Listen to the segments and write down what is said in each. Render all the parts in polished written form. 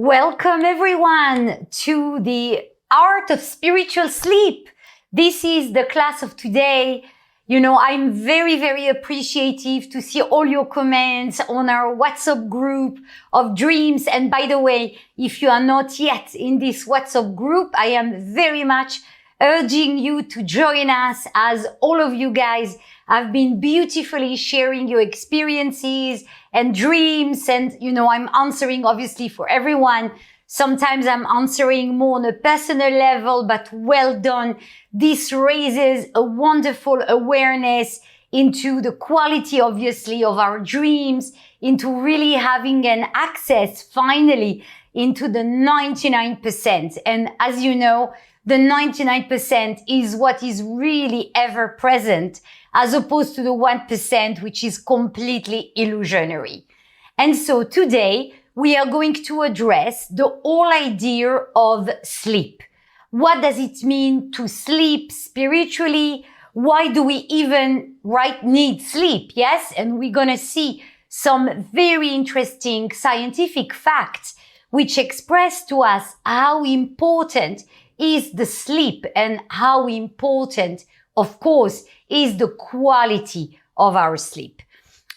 Welcome everyone to the Art of Spiritual Sleep. This is the class of today. I'm very appreciative to see all your comments on our WhatsApp group of dreams. And by the way, if you are not yet in this WhatsApp group, I am very much urging you to join us, as all of you guys have been beautifully sharing your experiences and dreams. And, I'm answering obviously for everyone. Sometimes I'm answering more on a personal level, but well done. This raises a wonderful awareness into the quality, obviously, of our dreams, into really having an access finally into the 99%. And as you know, the 99% is what is really ever present, as opposed to the 1%, which is completely illusionary. And so today we are going to address the whole idea of sleep. What does it mean to sleep spiritually? Why do we even need sleep? Yes. And we're going to see some very interesting scientific facts which express to us how important is the sleep and how important, of course, is the quality of our sleep.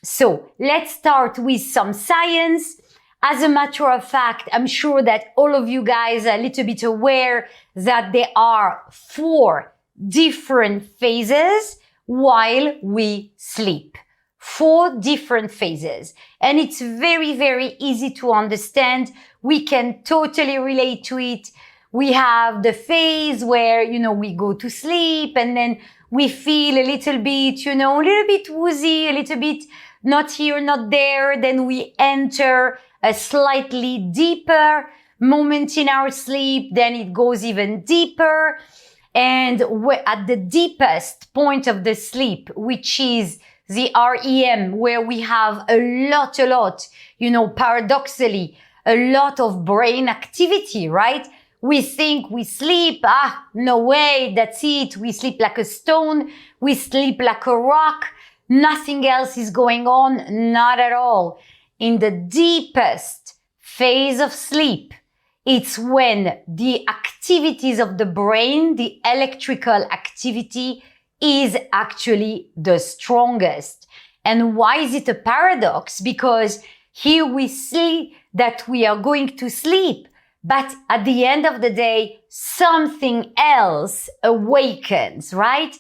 So let's start with some science. As a matter of fact, I'm sure that all of you guys are a little bit aware that there are 4 different phases while we sleep. 4 different phases. And it's very easy to understand. We can totally relate to it. We have the phase where, we go to sleep and then we feel a little bit woozy, a little bit not here, not there. Then we enter a slightly deeper moment in our sleep. Then it goes even deeper. And we're at the deepest point of the sleep, which is the REM, where we have a lot, paradoxically, a lot of brain activity, right? We think we sleep, no way, that's it. We sleep like a stone. We sleep like a rock. Nothing else is going on. Not at all. In the deepest phase of sleep, it's when the activities of the brain, the electrical activity, is actually the strongest. And why is it a paradox? Because here we see that we are going to sleep, but at the end of the day, something else awakens, right?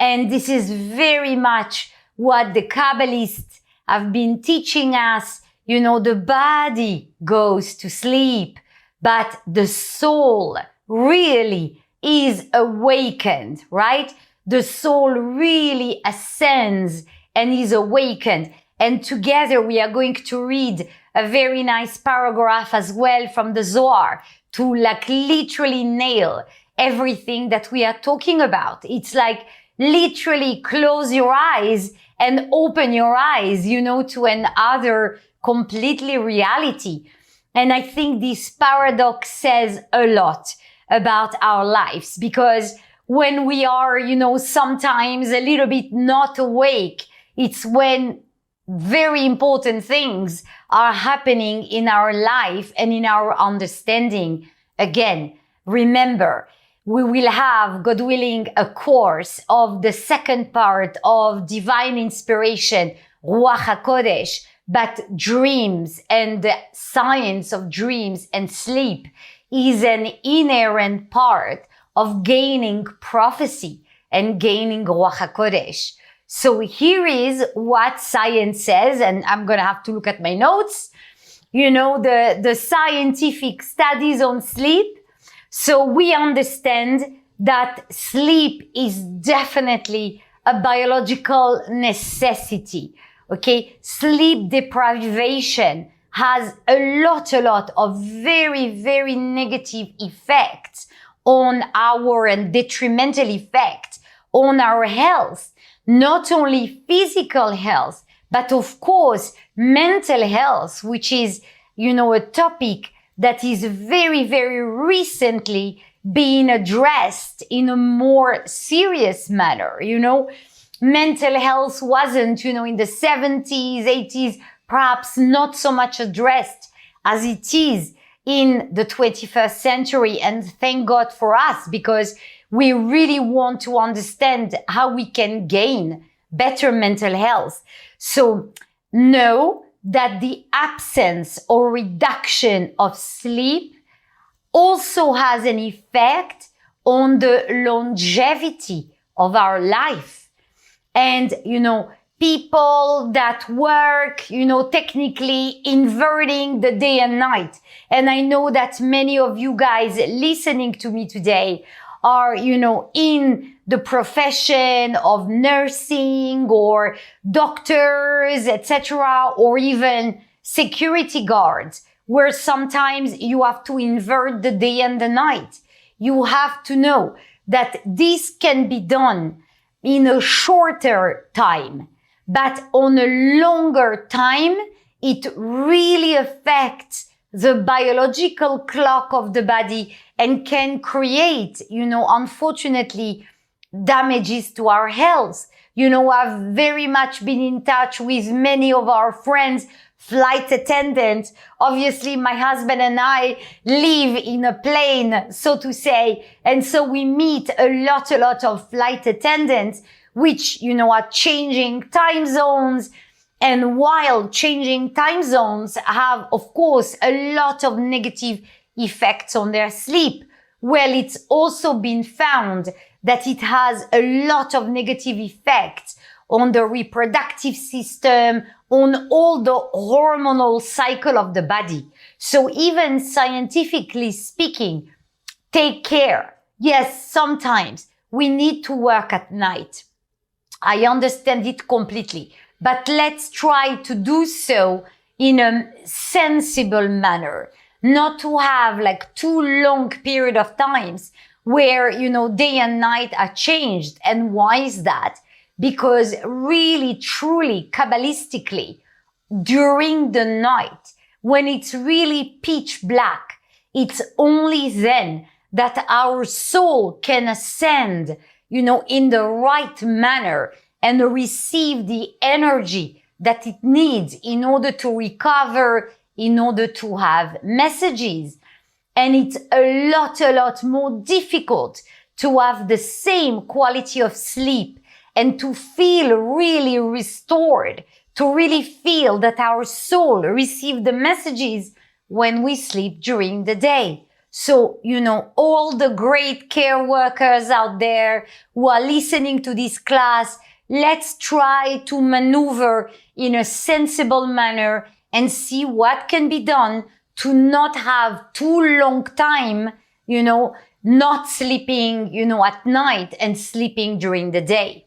And this is very much what the Kabbalists have been teaching us. The body goes to sleep, but the soul really is awakened, right? The soul really ascends and is awakened. And together we are going to read a very nice paragraph as well from the Zohar to literally nail everything that we are talking about. It's like literally close your eyes and open your eyes, to another completely reality. And I think this paradox says a lot about our lives, because when we are, sometimes a little bit not awake, it's when very important things are happening in our life and in our understanding. Again, remember, we will have, God willing, a course of the second part of Divine Inspiration, Ruach HaKodesh, but dreams and the science of dreams and sleep is an inherent part of gaining prophecy and gaining Ruach HaKodesh. So here is what science says, and I'm going to have to look at my notes. The scientific studies on sleep. So we understand that sleep is definitely a biological necessity. Okay. Sleep deprivation has a lot of very negative effects on and detrimental effects on our health. Not only physical health, but of course, mental health, which is, a topic that is very recently being addressed in a more serious manner. Mental health wasn't, in the 70s, 80s, perhaps not so much addressed as it is in the 21st century. And thank God for us, because we really want to understand how we can gain better mental health. So know that the absence or reduction of sleep also has an effect on the longevity of our life. And, people that work, technically inverting the day and night. And I know that many of you guys listening to me today are, in the profession of nursing or doctors, etc., or even security guards, where sometimes you have to invert the day and the night. You have to know that this can be done in a shorter time, but on a longer time, it really affects the biological clock of the body and can create, unfortunately, damages to our health. I've very much been in touch with many of our friends, flight attendants. Obviously, my husband and I live in a plane, so to say. And so we meet a lot of flight attendants, which, are changing time zones. And while changing time zones have, of course, a lot of negative effects on their sleep. Well, it's also been found that it has a lot of negative effects on the reproductive system, on all the hormonal cycle of the body. So even scientifically speaking, take care. Yes, sometimes we need to work at night. I understand it completely, but let's try to do so in a sensible manner, not to have like too long period of times where, day and night are changed. And why is that? Because really, truly, Kabbalistically, during the night, when it's really pitch black, it's only then that our soul can ascend, in the right manner and receive the energy that it needs in order to recover, in order to have messages. And it's a lot more difficult to have the same quality of sleep and to feel really restored, to really feel that our soul received the messages when we sleep during the day. So, all the great care workers out there who are listening to this class, let's try to maneuver in a sensible manner and see what can be done to not have too long time, not sleeping, at night and sleeping during the day.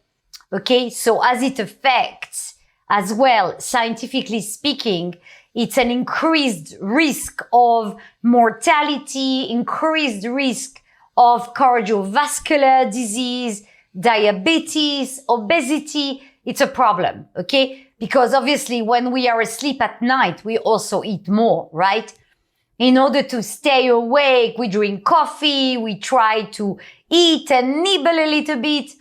Okay. So as it affects as well, scientifically speaking, it's an increased risk of mortality, increased risk of cardiovascular disease, diabetes, obesity. It's a problem. Okay. Because obviously when we are asleep at night, we also eat more, right? In order to stay awake, we drink coffee, we try to eat and nibble a little bit.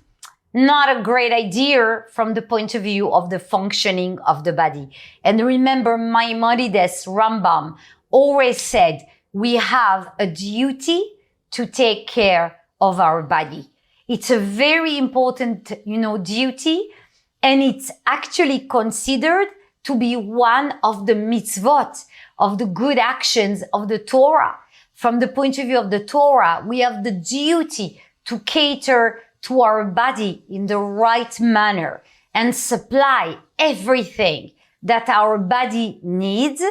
Not a great idea from the point of view of the functioning of the body. And remember, Maimonides Rambam always said, we have a duty to take care of our body. It's a very important, duty. And it's actually considered to be one of the mitzvot, of the good actions of the Torah. From the point of view of the Torah, we have the duty to cater to our body in the right manner and supply everything that our body needs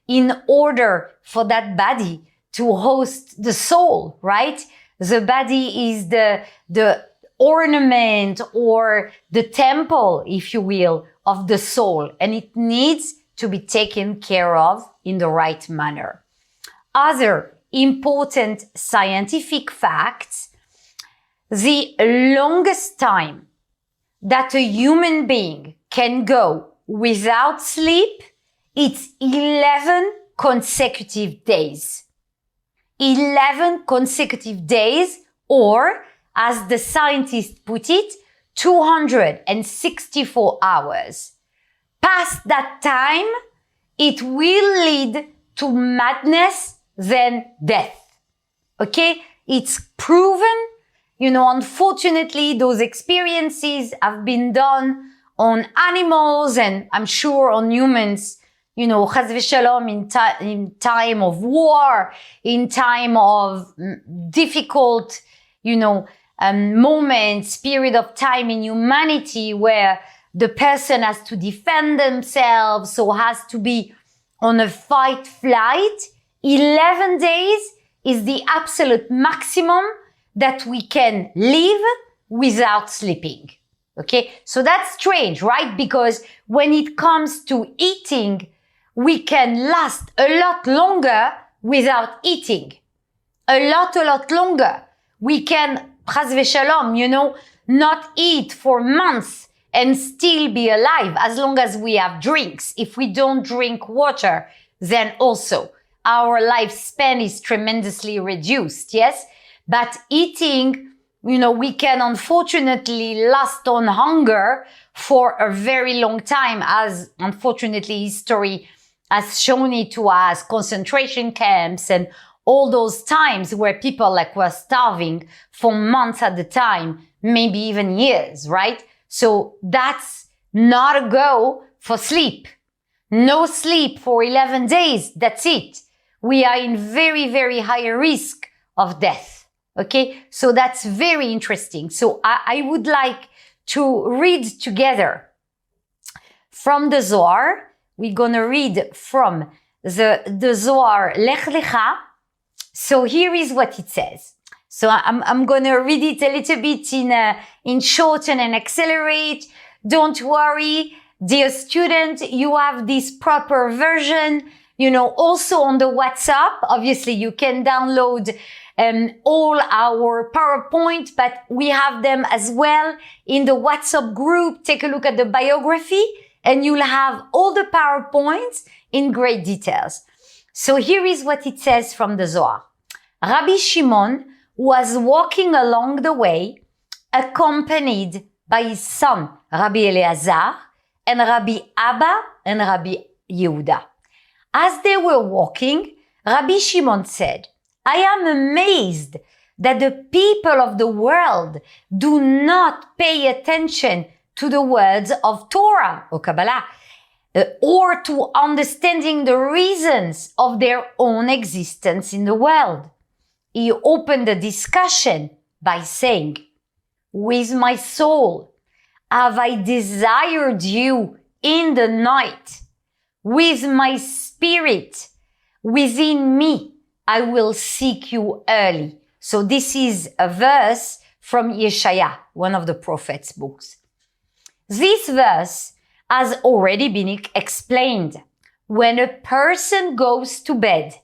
in order for that body to host the soul, right? The body is the ornament or the temple, if you will, of the soul, and it needs to be taken care of in the right manner. Other important scientific facts: the longest time that a human being can go without sleep, it's 11 consecutive days. 11 consecutive days, or as the scientists put it, 264 hours. Past that time, it will lead to madness, than death. Okay? It's proven. Unfortunately, those experiences have been done on animals and I'm sure on humans, chas v'shalom, in time of war, in time of difficult, moments, period of time in humanity where the person has to defend themselves or has to be on a fight flight. 11 days is the absolute maximum that we can live without sleeping. Okay? So that's strange, right? Because when it comes to eating, we can last a lot longer without eating. A lot longer. We can, chas v'shalom, not eat for months and still be alive as long as we have drinks. If we don't drink water, then also our lifespan is tremendously reduced, yes? But eating, we can unfortunately last on hunger for a very long time, as unfortunately history has shown it to us, concentration camps and all those times where people were starving for months at a time, maybe even years, right? So that's not a go for sleep. No sleep for 11 days. That's it. We are in very, very high risk of death. Okay. So that's very interesting. So I would like to read together from the Zohar. We're going to read from the Zohar Lech Lecha. So here is what it says. So I'm going to read it a little bit in shorten and accelerate. Don't worry, dear student, you have this proper version, also on the WhatsApp. Obviously, you can download all our PowerPoint, but we have them as well in the WhatsApp group. Take a look at the biography and you'll have all the PowerPoints in great details. So here is what it says from the Zohar. Rabbi Shimon was walking along the way, accompanied by his son, Rabbi Eleazar, and Rabbi Abba and Rabbi Yehuda. As they were walking, Rabbi Shimon said, I am amazed that the people of the world do not pay attention to the words of Torah or Kabbalah, or to understanding the reasons of their own existence in the world. He opened the discussion by saying, with my soul have I desired you in the night. With my spirit within me, I will seek you early. So this is a verse from Yeshaya, one of the prophets' books. This verse has already been explained. When a person goes to bed,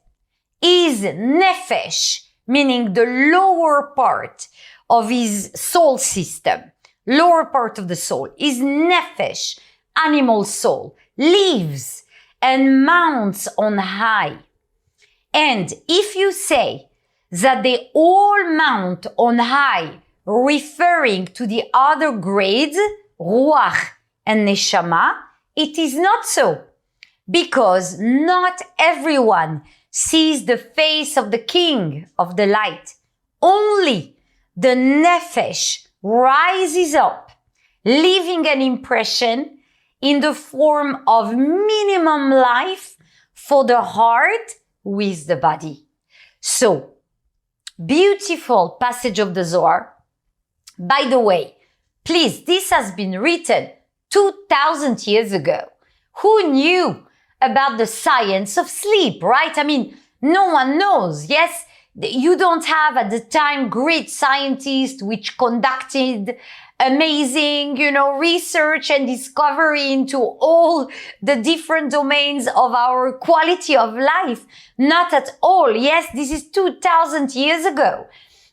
his nefesh, meaning the lower part of his soul system, lower part of the soul, his nefesh, animal soul, lives and mounts on high. And if you say that they all mount on high, referring to the other grades, ruach and neshama, it is not so, because not everyone sees the face of the King of the light. Only the nefesh rises up, leaving an impression in the form of minimum life for the heart with the body. So, beautiful passage of the Zohar. By the way, please, this has been written 2,000 years ago. Who knew about the science of sleep, right? I mean, no one knows. Yes, you don't have at the time great scientists which conducted amazing, research and discovery into all the different domains of our quality of life. Not at all. Yes, this is 2,000 years ago.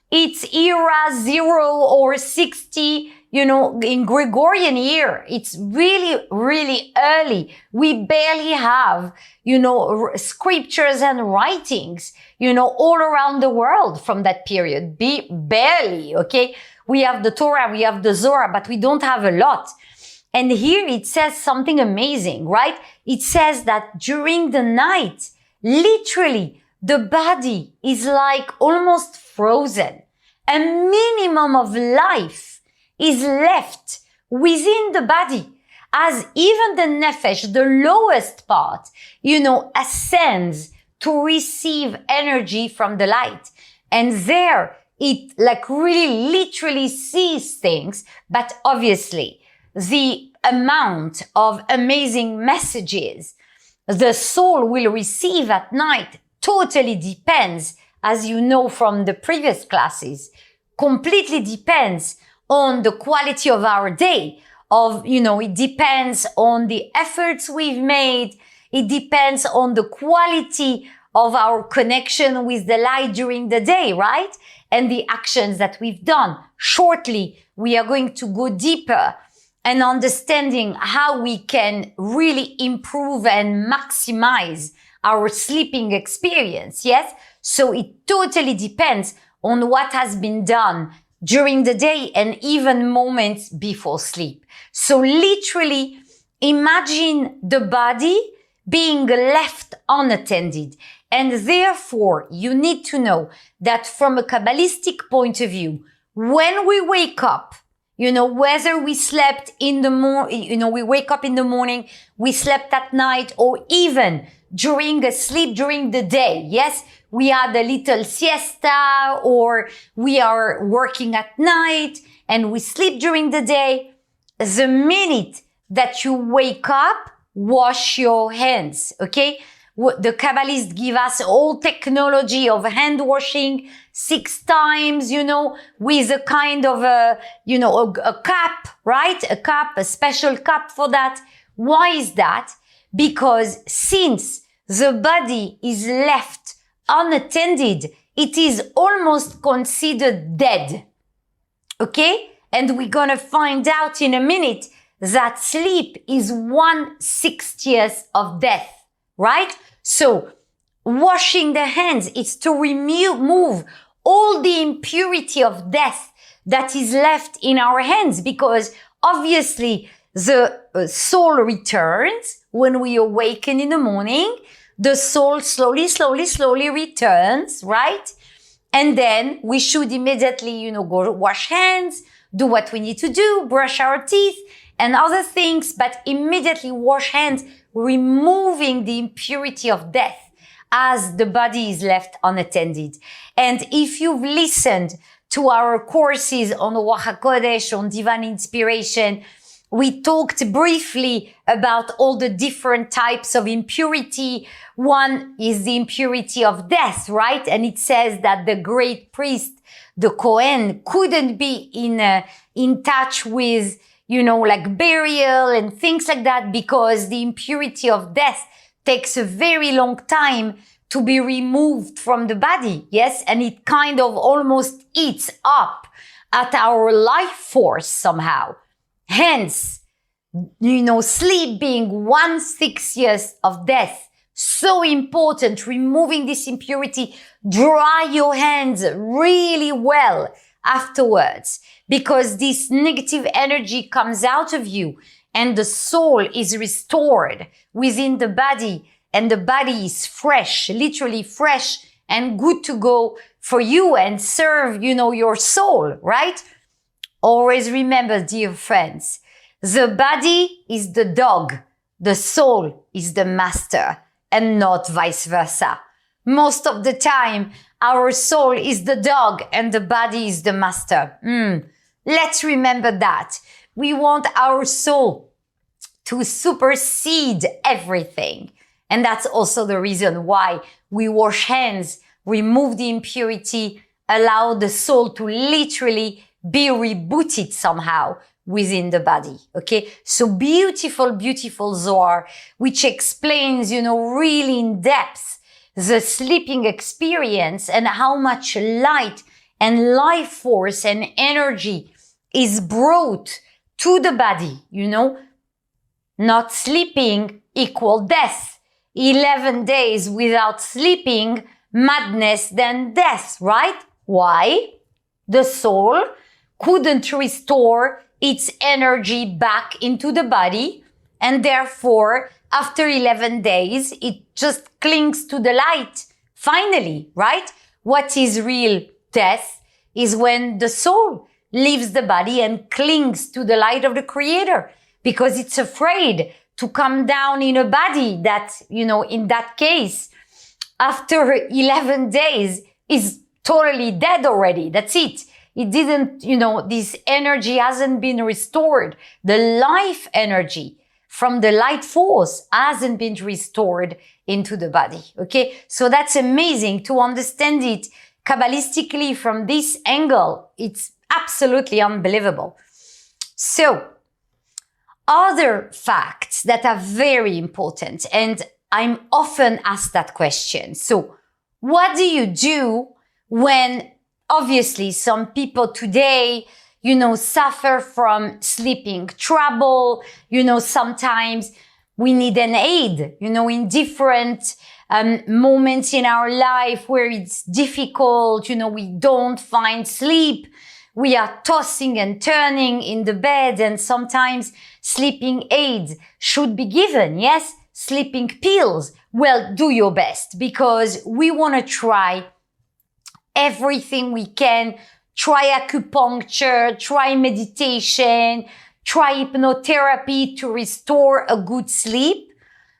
It's era 0 or 60, in Gregorian year. It's really, really early. We barely have, scriptures and writings, all around the world from that period. Barely, okay? We have the Torah, we have the Zohar, but we don't have a lot. And here it says something amazing, right? It says that during the night, literally, the body is like almost frozen. A minimum of life is left within the body, as even the nefesh, the lowest part, ascends to receive energy from the light. And there it like really literally sees things, but obviously the amount of amazing messages the soul will receive at night totally depends, as you know from the previous classes, completely depends on the quality of our day, it depends on the efforts we've made. It depends on the quality of our connection with the light during the day, right? And the actions that we've done. Shortly, we are going to go deeper and understanding how we can really improve and maximize our sleeping experience. Yes. So it totally depends on what has been done during the day and even moments before sleep. So literally imagine the body being left unattended. And therefore you need to know that from a Kabbalistic point of view, when we wake up, whether we slept in the morning, we wake up in the morning, we slept at night, or even during a sleep during the day. Yes, we had a little siesta, or we are working at night and we sleep during the day. The minute that you wake up, wash your hands. Okay. The Kabbalists give us all technology of hand washing 6 times, with a kind of a cap, right? A cap, a special cup for that. Why is that? Because since the body is left unattended, it is almost considered dead. Okay? And we're gonna find out in a minute that sleep is 1/60th of death, right? So washing the hands is to remove all the impurity of death that is left in our hands, because obviously the soul returns when we awaken in the morning. The soul slowly returns, right? And then we should immediately, go wash hands, do what we need to do, brush our teeth and other things, but immediately wash hands, removing the impurity of death as the body is left unattended. And if you've listened to our courses on Ruach HaKodesh, on Divine Inspiration, we talked briefly about all the different types of impurity. One is the impurity of death, right? And it says that the great priest, the Kohen, couldn't be in touch with, like burial and things like that, because the impurity of death takes a very long time to be removed from the body. Yes. And it kind of almost eats up at our life force somehow. Hence, sleep being 1/60th of death. So important, removing this impurity. Dry your hands really well afterwards, because this negative energy comes out of you and the soul is restored within the body, and the body is fresh, literally fresh and good to go for you and serve, your soul, right? Always remember, dear friends, the body is the dog, the soul is the master, and not vice versa. Most of the time, our soul is the dog and the body is the master. Let's remember that. We want our soul to supersede everything. And that's also the reason why we wash hands, remove the impurity, allow the soul to literally be rebooted somehow within the body. Okay. So beautiful, beautiful Zohar, which explains, really in depth the sleeping experience and how much light and life force and energy is brought to the body, Not sleeping equal death. 11 days without sleeping, madness, then death, right? Why? The soul couldn't restore its energy back into the body, and therefore, after 11 days, it just clings to the light finally, right? What is real death is when the soul leaves the body and clings to the light of the Creator because it's afraid to come down in a body that, in that case, after 11 days is totally dead already. That's it. It didn't, this energy hasn't been restored. The life energy from the light force hasn't been restored into the body. Okay. So that's amazing to understand it Kabbalistically from this angle. It's absolutely unbelievable. So other facts that are very important, and I'm often asked that question. So what do you do when obviously some people today, suffer from sleeping trouble? Sometimes we need an aid, in different moments in our life where it's difficult, we don't find sleep. We are tossing and turning in the bed, and sometimes sleeping aids should be given. Yes, sleeping pills. Well, do your best because we want to try everything we can. Try acupuncture, try meditation, try hypnotherapy to restore a good sleep.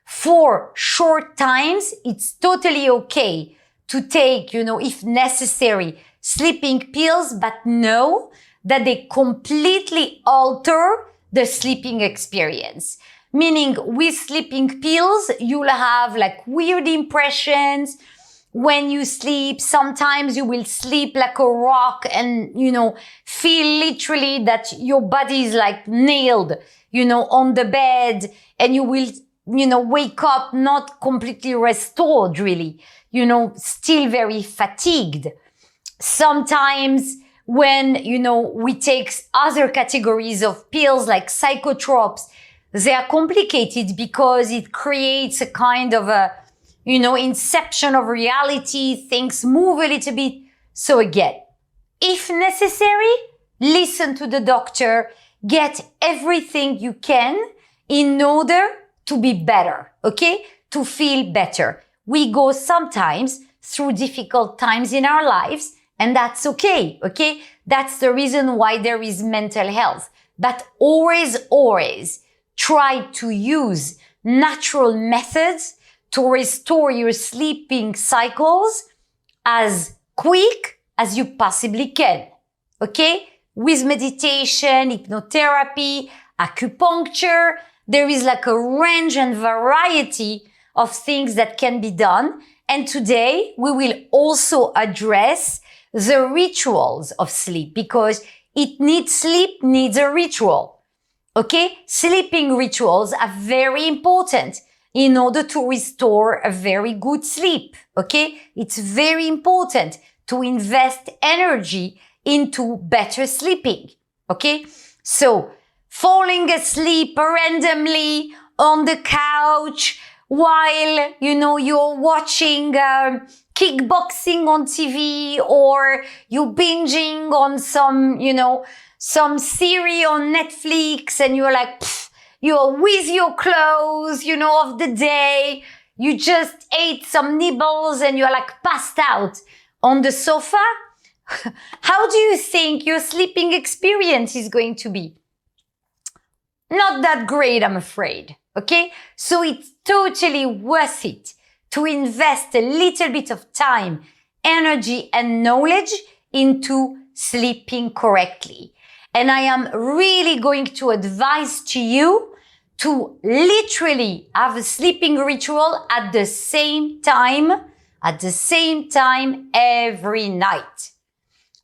For short times, it's totally okay to take, if necessary, sleeping pills, but know that they completely alter the sleeping experience. Meaning with sleeping pills, you'll have like weird impressions when you sleep. Sometimes you will sleep like a rock and, feel literally that your body is like nailed, on the bed, and you will, wake up not completely restored really, still very fatigued. Sometimes when, we take other categories of pills like psychotropes, they are complicated because it creates a kind of a, inception of reality. Things move a little bit. So again, if necessary, listen to the doctor, get everything you can in order to be better, okay? To feel better. We go sometimes through difficult times in our lives, and that's okay, okay? That's the reason why there is mental health. But always try to use natural methods to restore your sleeping cycles as quick as you possibly can, okay? With meditation, hypnotherapy, acupuncture, there is like a range and variety of things that can be done. And today we will also address the rituals of sleep because sleep needs a ritual. Okay? Sleeping rituals are very important in order to restore a very good sleep. Okay? It's very important to invest energy into better sleeping. Okay? So, falling asleep randomly on the couch while, you're watching kickboxing on TV, or you're binging on some series on Netflix, and you're like, you're with your clothes, of the day. You just ate some nibbles and you're like passed out on the sofa. How do you think your sleeping experience is going to be? Not that great, I'm afraid. Okay? So it's totally worth it to invest a little bit of time, energy, and knowledge into sleeping correctly. And I am really going to advise to you to literally have a sleeping ritual at the same time every night.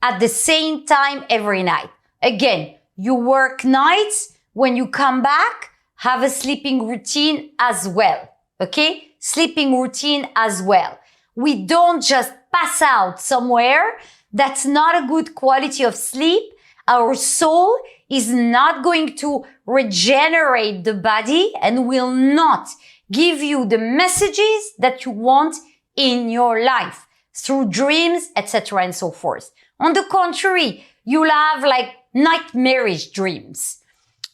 At the same time every night. Again, you work nights. When you come back, have a sleeping routine as well. Okay? Sleeping routine as well. We don't just pass out somewhere. That's not a good quality of sleep. Our soul is not going to regenerate the body and will not give you the messages that you want in your life through dreams, etc. and so forth. On the contrary, you'll have like nightmarish dreams.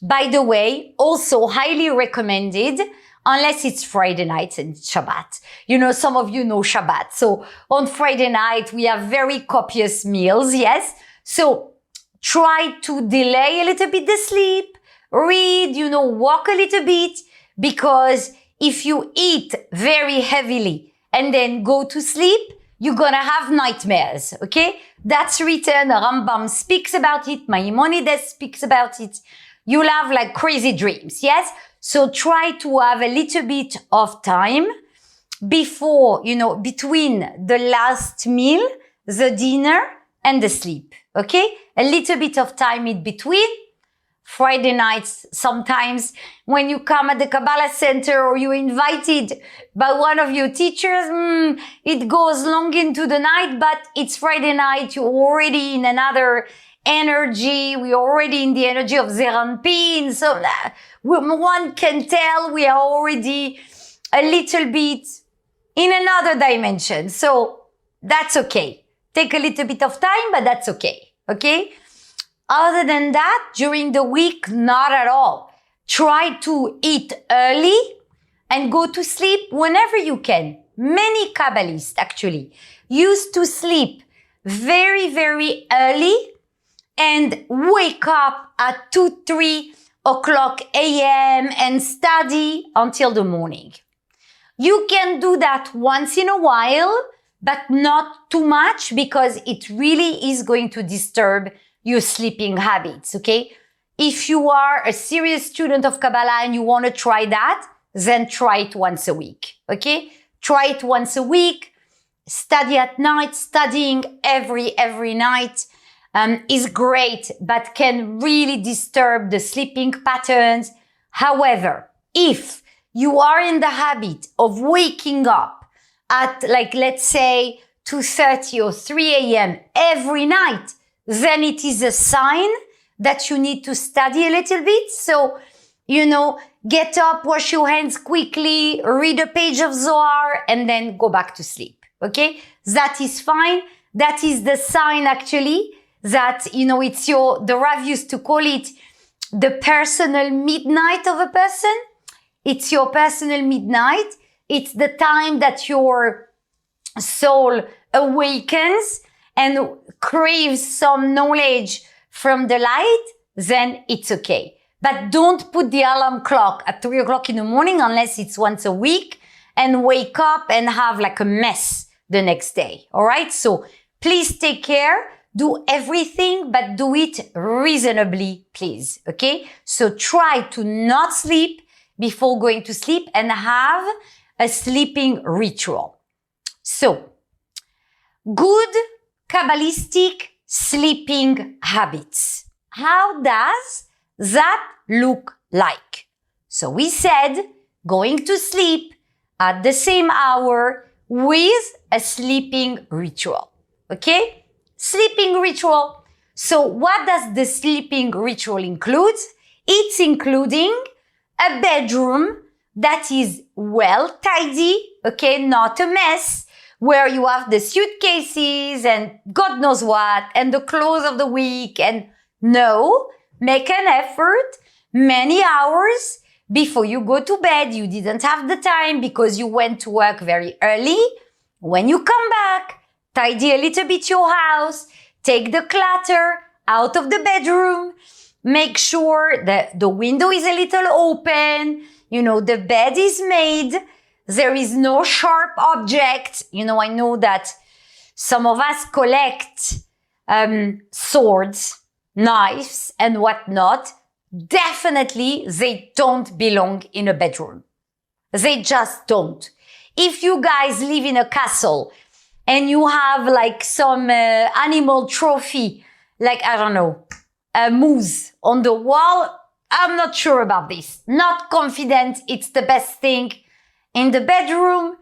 By the way, also highly recommended unless it's Friday night and Shabbat. You know, some of you know Shabbat. So on Friday night, we have very copious meals, yes? So try to delay a little bit the sleep, read, walk a little bit, because if you eat very heavily and then go to sleep, you're gonna have nightmares, okay? That's written, Rambam speaks about it, Maimonides speaks about it. You'll have like crazy dreams, yes? So try to have a little bit of time before, between the last meal, the dinner, and the sleep, okay? A little bit of time in between. Friday nights, sometimes when you come at the Kabbalah Center or you're invited by one of your teachers, it goes long into the night, but it's Friday night, you're already in another energy, we're already in the energy of Zeranpin, so one can tell we are already a little bit in another dimension, so that's okay. Take a little bit of time, but that's okay, okay? Other than that, during the week, not at all. Try to eat early and go to sleep whenever you can. Many Kabbalists actually used to sleep very, very early and wake up at 2, 3 o'clock a.m. and study until the morning. You can do that once in a while, but not too much, because it really is going to disturb your sleeping habits, okay? If you are a serious student of Kabbalah and you want to try that, then try it once a week, okay? Try it once a week. Study at night. Studying every night is great, but can really disturb the sleeping patterns. However, if you are in the habit of waking up at, like, let's say 2:30 or 3 a.m. every night, then it is a sign that you need to study a little bit. So, get up, wash your hands quickly, read a page of Zohar, and then go back to sleep. Okay? That is fine. That is the sign, actually, that, it's the Rav used to call it the personal midnight of a person. It's your personal midnight. It's the time that your soul awakens and craves some knowledge from the light, then it's okay. But don't put the alarm clock at 3 o'clock in the morning unless it's once a week, and wake up and have like a mess the next day. All right? So please take care. Do everything, but do it reasonably, please. Okay? So try to not sleep before going to sleep and have a sleeping ritual. So, good Kabbalistic sleeping habits. How does that look like? So we said going to sleep at the same hour with a sleeping ritual. Okay? Sleeping ritual. So what does the sleeping ritual include? It's including a bedroom that is well tidy, okay, not a mess, where you have the suitcases and God knows what, and the clothes of the week, and no, make an effort many hours before you go to bed. You didn't have the time because you went to work very early. When you come back, tidy a little bit your house, take the clutter out of the bedroom, make sure that the window is a little open, the bed is made, there is no sharp object. I know that some of us collect swords, knives, and whatnot. Definitely, they don't belong in a bedroom. They just don't. If you guys live in a castle and you have like some animal trophy, like, I don't know, a moose on the wall, I'm not sure about this. Not confident it's the best thing in the bedroom.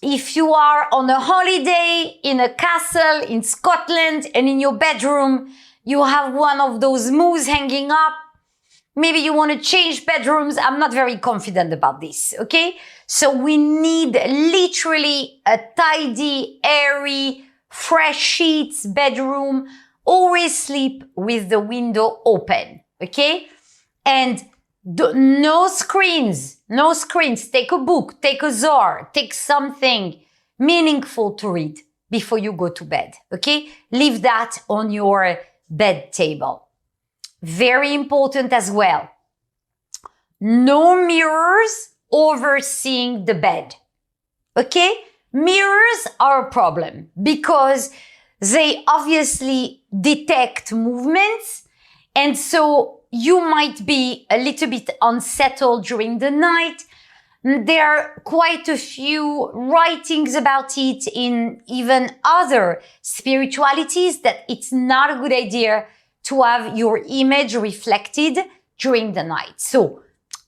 If you are on a holiday in a castle in Scotland and in your bedroom you have one of those moose hanging up, maybe you want to change bedrooms. I'm not very confident about this, okay? So we need literally a tidy, airy, fresh sheets bedroom. Always sleep with the window open, okay? And No screens, no screens. Take a book, take a Zohar, take something meaningful to read before you go to bed, okay? Leave that on your bed table. Very important as well. No mirrors overseeing the bed, okay? Mirrors are a problem because they obviously detect movements, and so you might be a little bit unsettled during the night. There are quite a few writings about it in even other spiritualities that it's not a good idea to have your image reflected during the night. So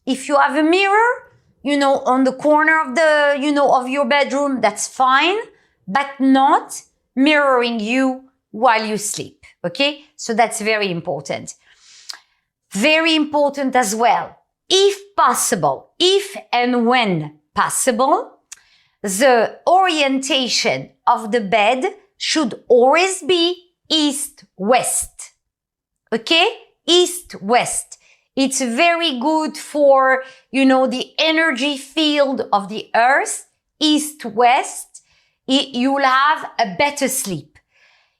if you have a mirror, on the corner of of your bedroom, that's fine, but not mirroring you while you sleep. Okay? So that's very important. Very important as well. If possible, if and when possible, the orientation of the bed should always be east-west. Okay? East-west. It's very good for, the energy field of the earth. East-west, you'll have a better sleep.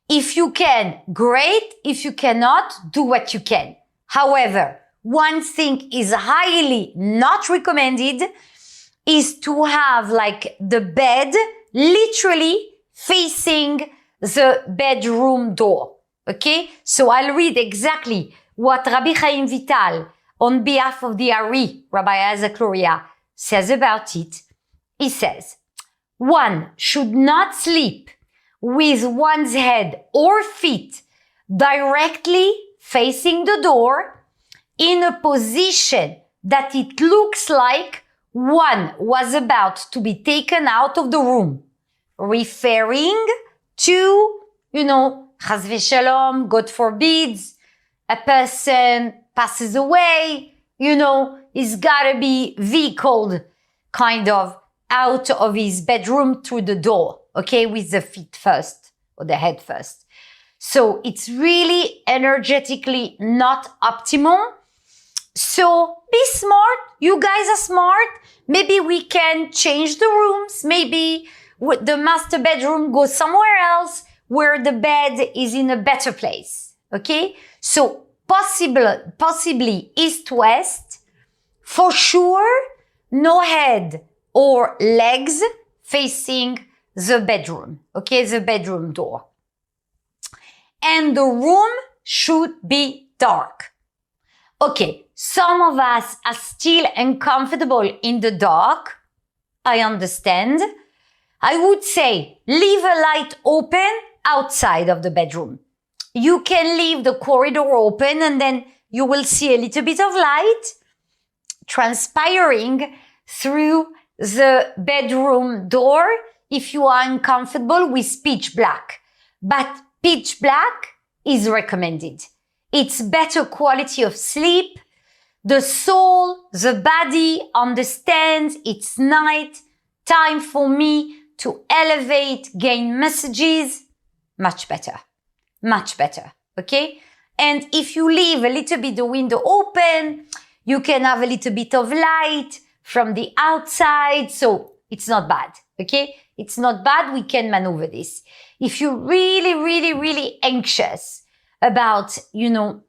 If you can, great. If you cannot, do what you can. However, one thing is highly not recommended is to have the bed literally facing the bedroom door. Okay? So I'll read exactly what Rabbi Chaim Vital, on behalf of the Ari, Rabbi Isaac Luria, says about it. He says, one should not sleep with one's head or feet directly facing the door in a position that it looks like one was about to be taken out of the room, referring to, chas v'shalom, God forbids, a person passes away, he's gotta be vehicled kind of out of his bedroom through the door, okay, with the feet first or the head first. So it's really energetically not optimal. So be smart. You guys are smart. Maybe we can change the rooms. Maybe the master bedroom goes somewhere else where the bed is in a better place. Okay? So possibly east-west. For sure, no head or legs facing the bedroom. Okay? The bedroom door. And the room should be dark. Okay, some of us are still uncomfortable in the dark. I understand. I would say leave a light open outside of the bedroom. You can leave the corridor open and then you will see a little bit of light transpiring through the bedroom door if you are uncomfortable with pitch black. But pitch black is recommended. It's better quality of sleep. The soul, the body understands it's night. Time for me to elevate, gain messages. Much better. Much better. Okay? And if you leave a little bit the window open, you can have a little bit of light from the outside. So it's not bad. Okay? It's not bad. We can maneuver this. If you're really, really, really anxious about,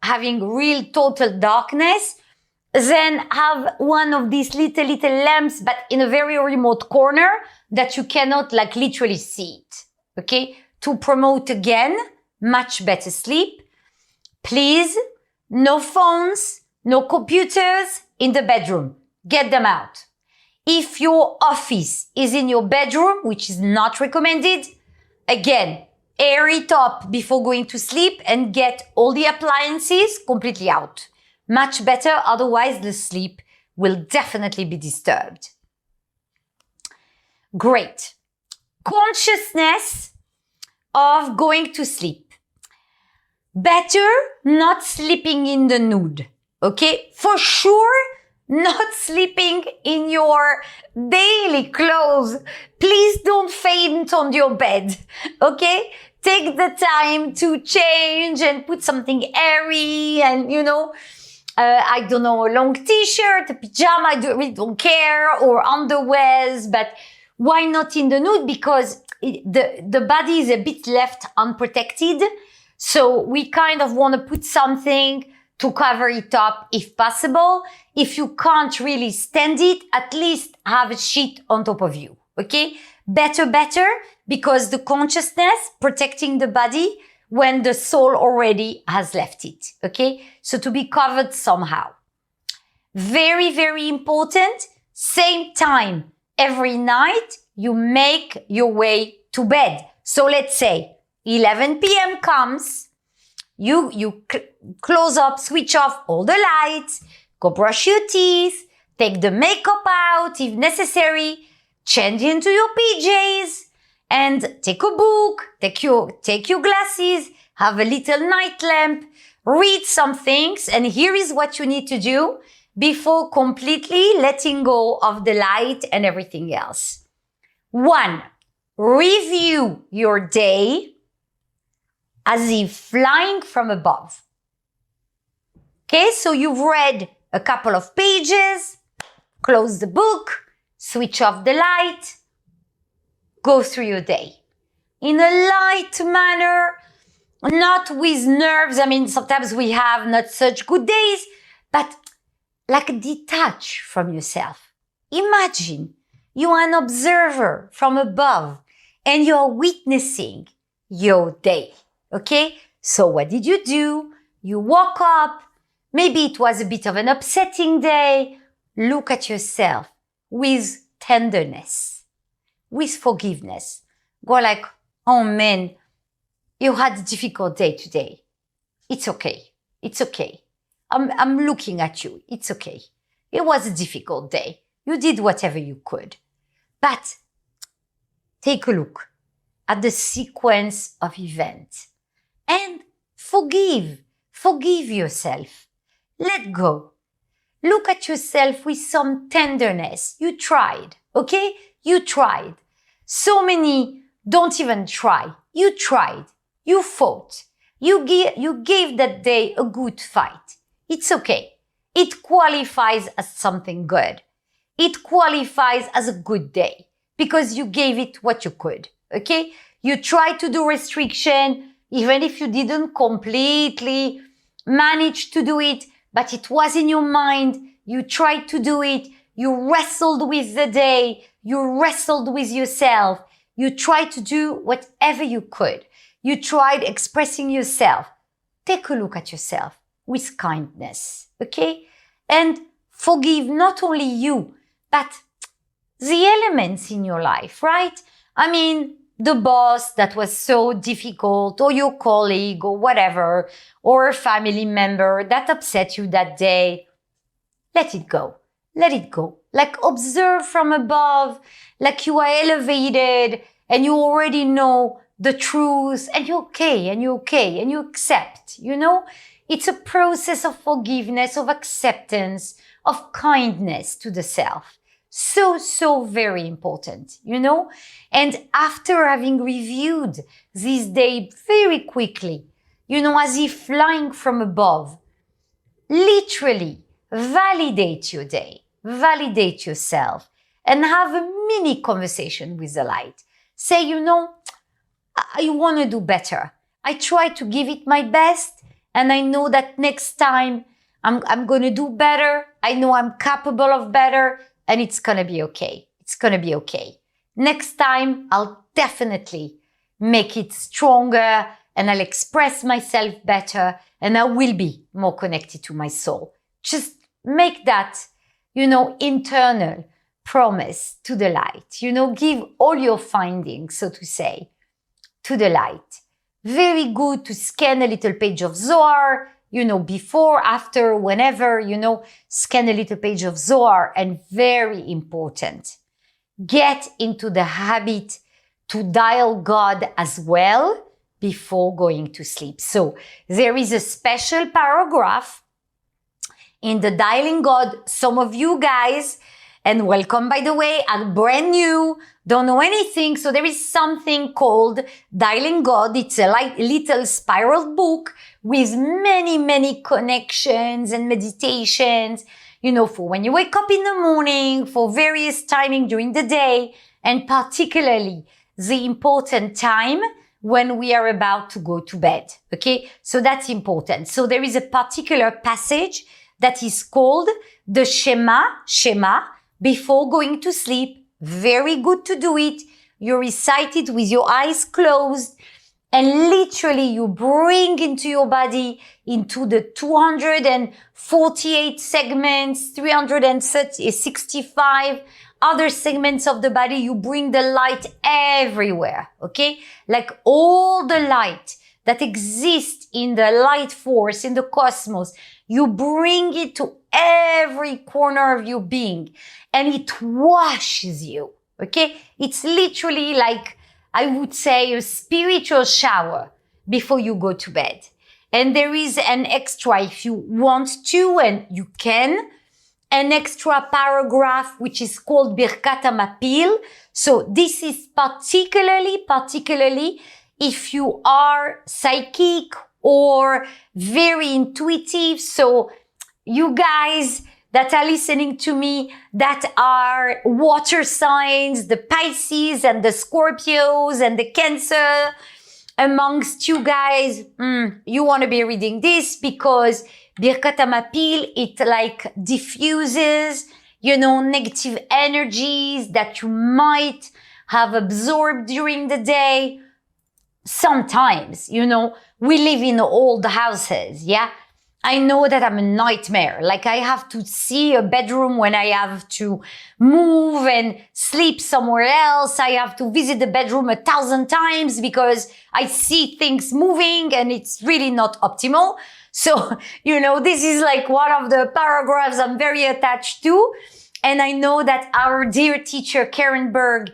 having real total darkness, then have one of these little lamps, but in a very remote corner that you cannot literally see it. Okay? To promote again, much better sleep. Please, no phones, no computers in the bedroom. Get them out. If your office is in your bedroom, which is not recommended, again, air it up before going to sleep and get all the appliances completely out. Much better, otherwise the sleep will definitely be disturbed. Great. Consciousness of going to sleep. Better not sleeping in the nude. Okay? For sure, not sleeping in your daily clothes. Please don't faint on your bed. Okay? Take the time to change and put something airy and, I don't know, a long t-shirt, a pajama, I really don't care, or underwears, but why not in the nude? Because the body is a bit left unprotected. So we kind of want to put something to cover it up if possible. If you can't really stand it, at least have a sheet on top of you. Okay? Better, because the consciousness protecting the body when the soul already has left it. Okay? So to be covered somehow. Very, very important. Same time every night you make your way to bed. So let's say 11 p.m. comes, you close up, switch off all the lights, go brush your teeth, take the makeup out if necessary, change into your PJs, and take a book, take your glasses, have a little night lamp, read some things, and here is what you need to do before completely letting go of the light and everything else. 1, review your day as if flying from above. Okay, so you've read a couple of pages, close the book, switch off the light, go through your day in a light manner, not with nerves. I mean, sometimes we have not such good days, but like detach from yourself. Imagine you are an observer from above and you're witnessing your day. Okay? So what did you do? You woke up. Maybe it was a bit of an upsetting day. Look at yourself with tenderness, with forgiveness. Go like, oh man, you had a difficult day today. It's okay. It's okay. I'm looking at you. It's okay. It was a difficult day. You did whatever you could. But take a look at the sequence of events and forgive yourself. Let go. Look at yourself with some tenderness. You tried, okay? You tried. So many don't even try. You tried. You fought. You gave that day a good fight. It's okay. It qualifies as something good. It qualifies as a good day because you gave it what you could, okay? You tried to do restriction, even if you didn't completely manage to do it, but it was in your mind. You tried to do it. You wrestled with the day. You wrestled with yourself. You tried to do whatever you could. You tried expressing yourself. Take a look at yourself with kindness, okay? And forgive not only you, but the elements in your life, right? I mean, the boss that was so difficult, or your colleague, or whatever, or a family member that upset you that day. Let it go. Let it go. Like observe from above, like you are elevated and you already know the truth and you're okay and you're okay and you accept, you know? It's a process of forgiveness, of acceptance, of kindness to the self. So very important, you know? And after having reviewed this day very quickly, you know, as if flying from above, literally validate your day, validate yourself, and have a mini conversation with the light. Say, you know, I want to do better. I try to give it my best, and I know that next time I'm going to do better. I know I'm capable of better, and it's going to be okay. It's going to be okay. Next time, I'll definitely make it stronger, and I'll express myself better, and I will be more connected to my soul. Just make that, you know, internal promise to the light. You know, give all your findings, so to say, to the light. Very good to scan a little page of Zohar, you know, before, after, whenever, you know, scan a little page of Zohar. And very important, get into the habit to dial God as well before going to sleep. So there is a special paragraph in the dialing God. Some of you guys, And welcome, by the way. I'm brand new, don't know anything. So there is something called Dialing God. It's a little spiral book with many, many connections and meditations, for when you wake up in the morning, for various timing during the day, and particularly the important time when we are about to go to bed. Okay. So that's important. So there is a particular passage that is called the Shema, before going to sleep. Very good to do it. You recite it with your eyes closed, and literally you bring into your body, into the 248 segments, 365 other segments of the body. You bring the light everywhere. Okay. Like all the light that exists in the light force, in the cosmos, you bring it to every corner of your being, and it washes you. Okay. It's literally like, I would say, a spiritual shower before you go to bed. And there is an extra, if you want to, and you can, an extra paragraph, which is called Birkat HaMapil. So this is particularly if you are psychic or very intuitive. So you guys that are listening to me that are water signs, the Pisces and the Scorpios and the Cancer, amongst you guys, you want to be reading this, because Birkat HaMapil, it like diffuses, negative energies that you might have absorbed during the day. Sometimes, we live in old houses. Yeah. I know that I'm a nightmare. Like, I have to see a bedroom when I have to move and sleep somewhere else. I have to visit the bedroom 1,000 times because I see things moving and it's really not optimal. So, this is like one of the paragraphs I'm very attached to. And I know that our dear teacher, Karen Berg,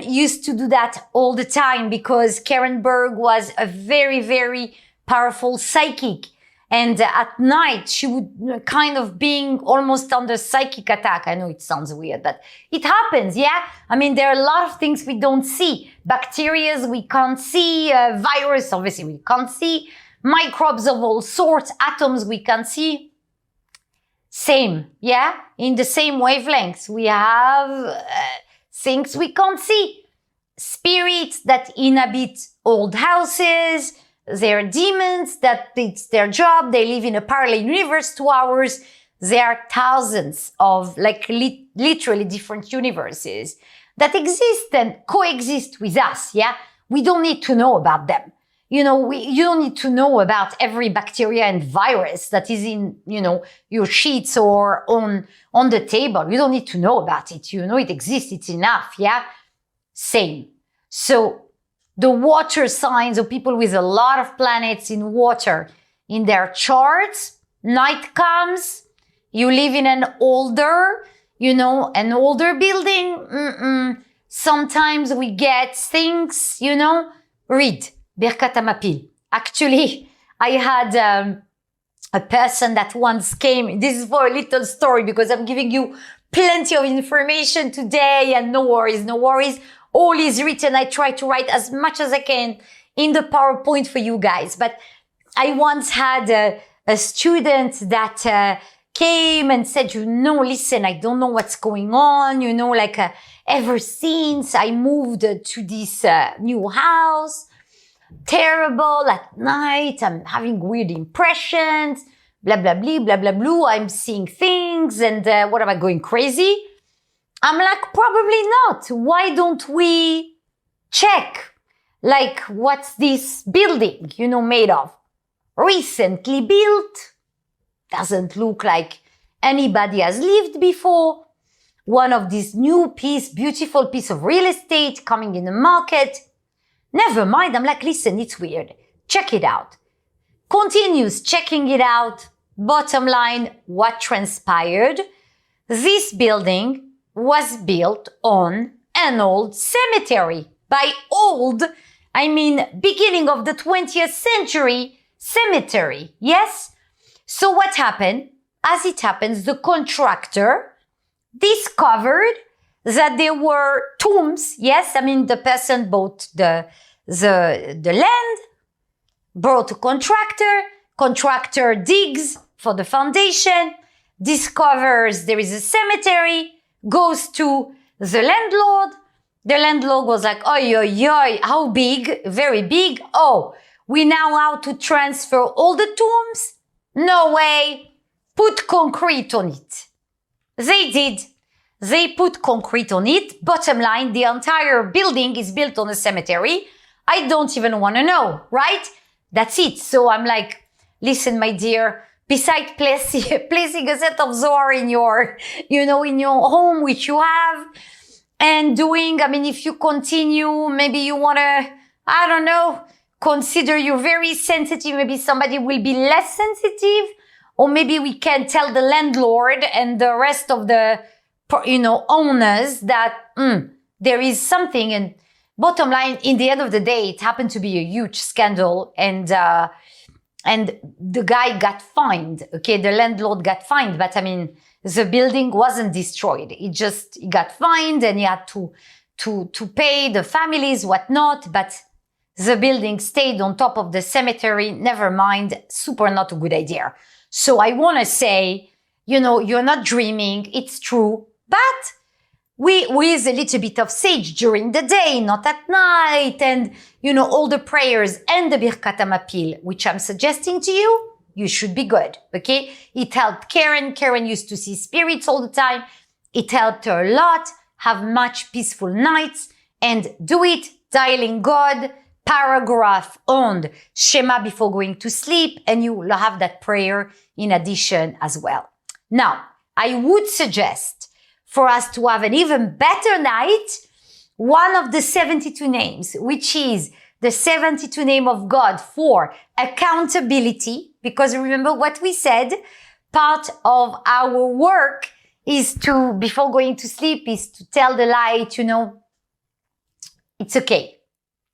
used to do that all the time, because Karen Berg was a very, very powerful psychic. And at night, she would kind of being almost under psychic attack. I know it sounds weird, but it happens. Yeah. I mean, there are a lot of things we don't see. Bacteria, we can't see. Virus, obviously, we can't see. Microbes of all sorts, atoms, we can see. Same. Yeah. In the same wavelengths, we have things we can't see. Spirits that inhabit old houses. There are demons that it's their job. They live in a parallel universe to ours. There are thousands of literally different universes that exist and coexist with us. Yeah. We don't need to know about them. You don't need to know about every bacteria and virus that is in, your sheets or on the table. You don't need to know about it. It exists. It's enough. Yeah. Same. So the water signs, or people with a lot of planets in water in their charts, night comes, you live in an older building. Sometimes we get things, read Birkat HaMapil. Actually, I had a person that once came. This is for a little story, because I'm giving you plenty of information today, and no worries. All is written. I try to write as much as I can in the PowerPoint for you guys. But I once had a student that came and said, listen, I don't know what's going on. Ever since I moved to this new house, terrible at night. I'm having weird impressions, blah, blah, blah, blah, blah, blah. I'm seeing things, and what am I, going crazy? I'm like, probably not. Why don't we check? Like, what's this building, made of? Recently built. Doesn't look like anybody has lived before. One of these beautiful piece of real estate coming in the market. Never mind. I'm like, listen, it's weird. Check it out. Continues checking it out. Bottom line, what transpired? This building was built on an old cemetery. By old, I mean beginning of the 20th century cemetery. Yes? So what happened? As it happens, the contractor discovered that there were tombs. Yes, I mean, the person bought the land, brought a contractor digs for the foundation, discovers there is a cemetery, goes to the landlord. The landlord was like, oi, oi, oi, how big? Very big. Oh, we now have to transfer all the tombs? No way. Put concrete on it. They did. They put concrete on it. Bottom line, the entire building is built on a cemetery. I don't even want to know, right? That's it. So I'm like, listen, my dear, besides placing a set of Zohar in your, in your home, which you have, and doing, I mean, if you continue, maybe you want to, I don't know, consider you're very sensitive. Maybe somebody will be less sensitive, or maybe we can tell the landlord and the rest of the, owners that there is something. And bottom line, in the end of the day, it happened to be a huge scandal, and the guy got fined. Okay, the landlord got fined, but I mean, the building wasn't destroyed. He got fined, and he had to pay the families, whatnot. But the building stayed on top of the cemetery. Never mind, super not a good idea. So I want to say, you're not dreaming. It's true. But with a little bit of sage during the day, not at night, and, all the prayers and the Birkat HaMapil, which I'm suggesting to you, you should be good, okay? It helped Karen. Karen used to see spirits all the time. It helped her a lot. Have much peaceful nights, and do it, dialing God, paragraph on Shema before going to sleep, and you will have that prayer in addition as well. Now, I would suggest for us to have an even better night, one of the 72 names, which is the 72 name of God for accountability, because remember what we said, part of our work is to, before going to sleep, is to tell the light, it's okay.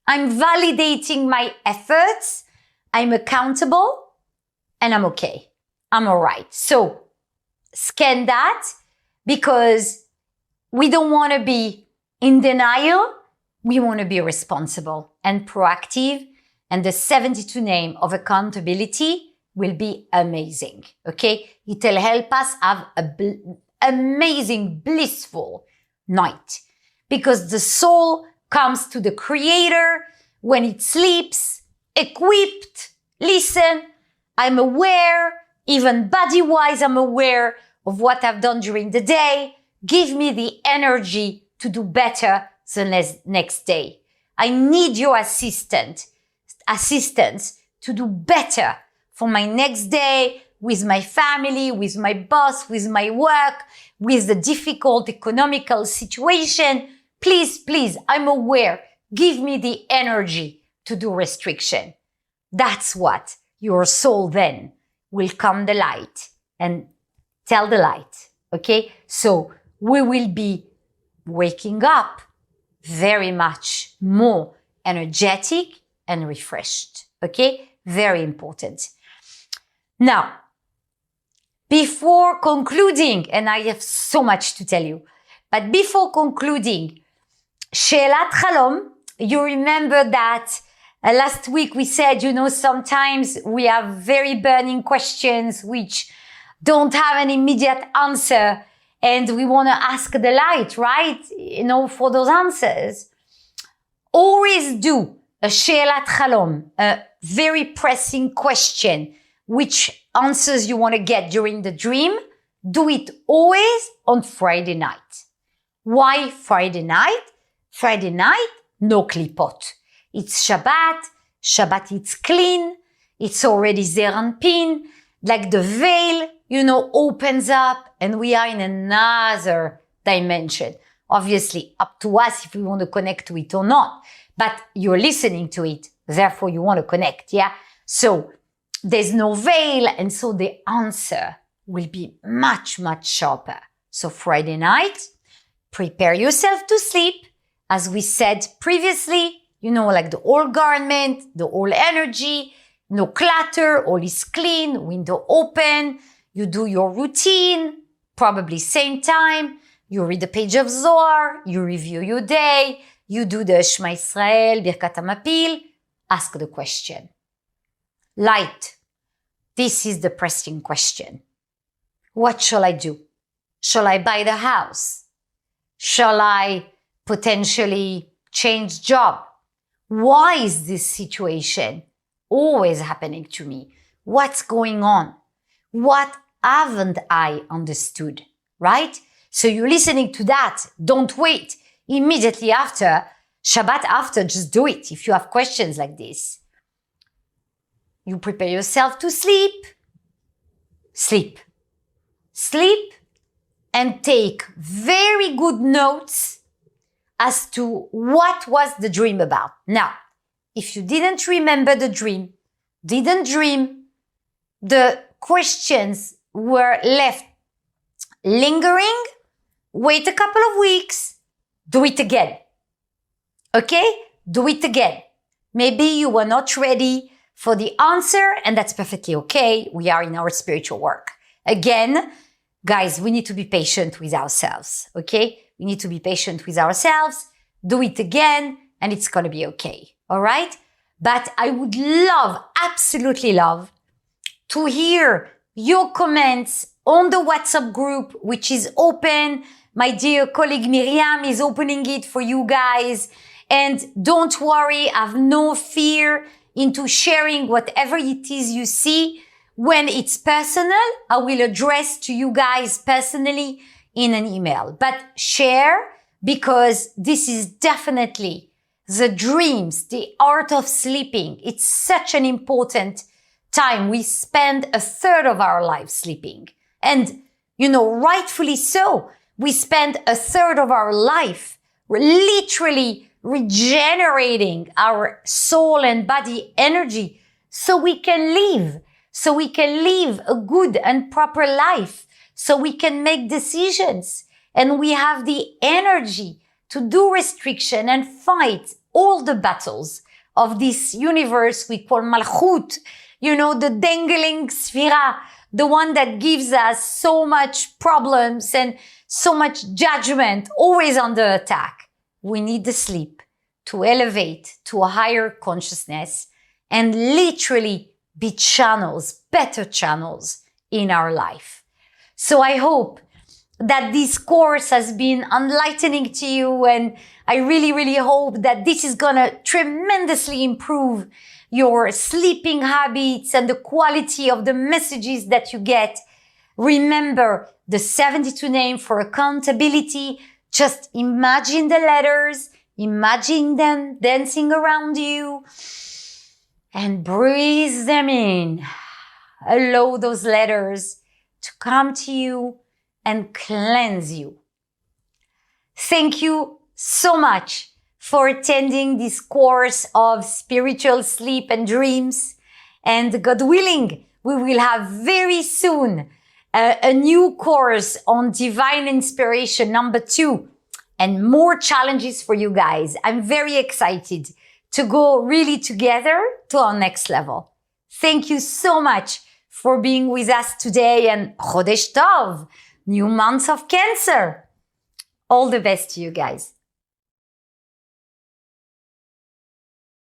I'm validating my efforts. I'm accountable, and I'm okay. I'm all right. So scan that, because we don't want to be in denial. We want to be responsible and proactive. And the 72 name of accountability will be amazing. Okay. It'll help us have an amazing, blissful night, because the soul comes to the Creator when it sleeps, equipped. Listen, I'm aware, even body-wise, I'm aware of what I've done during the day. Give me the energy to do better the next day. I need your assistance to do better for my next day, with my family, with my boss, with my work, with the difficult economical situation. Please, I'm aware. Give me the energy to do restriction. That's what your soul then will come the light and tell the light. Okay? So we will be waking up very much more energetic and refreshed. Okay? Very important. Now, before concluding, and I have so much to tell you, but before concluding, She'elat Chalom, you remember that last week we said, sometimes we have very burning questions which don't have an immediate answer, and we want to ask the light, right? For those answers. Always do a She'elat Chalom, a very pressing question, which answers you want to get during the dream. Do it always on Friday night. Why Friday night? Friday night, no klipot. It's Shabbat. Shabbat, it's clean. It's already Zeranpin. Like the veil, opens up, and we are in another dimension. Obviously, up to us if we want to connect to it or not. But you're listening to it, therefore you want to connect, yeah? So there's no veil, and so the answer will be much, much sharper. So Friday night, prepare yourself to sleep. As we said previously, like the old garment, the old energy, no clutter, all is clean, window open. You do your routine, probably same time. you read a page of Zohar, you review your day, you do the Shema Israel, Birkat HaMapil, ask the question. Light, this is the pressing question. What shall I do? Shall I buy the house? Shall I potentially change job? Why is this situation always happening to me? What's going on? What haven't I understood, right? So you're listening to that. Don't wait. Immediately after, Shabbat after, just do it if you have questions like this. You prepare yourself to sleep. Sleep. Sleep and take very good notes as to what was the dream about. Now, if you didn't remember the dream, didn't dream, the questions were left lingering, wait a couple of weeks, do it again. Okay? Do it again. Maybe you were not ready for the answer, and that's perfectly okay. We are in our spiritual work. Again, guys, we need to be patient with ourselves. Okay? We need to be patient with ourselves. Do it again, and it's going to be okay. All right? But I would love, absolutely love, to hear your comments on the WhatsApp group, which is open. My dear colleague Miriam is opening it for you guys. And don't worry, have no fear into sharing whatever it is you see. When it's personal, I will address to you guys personally in an email. But share, because this is definitely the dreams, the art of sleeping. It's such an important time. We spend a third of our life sleeping. And, rightfully so. We spend a third of our life literally regenerating our soul and body energy so we can live a good and proper life, so we can make decisions, and we have the energy to do restriction and fight all the battles of this universe we call Malchut, the dangling Sphira, the one that gives us so much problems and so much judgment, always under attack. We need the sleep to elevate to a higher consciousness and literally be channels, better channels in our life. So I hope that this course has been enlightening to you, and I really, really hope that this is gonna tremendously improve your sleeping habits and the quality of the messages that you get. Remember the 72 name for accountability. Just imagine the letters, imagine them dancing around you, and breathe them in. Allow those letters to come to you and cleanse you. Thank you so much for attending this course of spiritual sleep and dreams. And God willing, we will have very soon a new course on divine inspiration number 2 and more challenges for you guys. I'm very excited to go really together to our next level. Thank you so much for being with us today, and Chodesh Tov, new month of Cancer. All the best to you guys.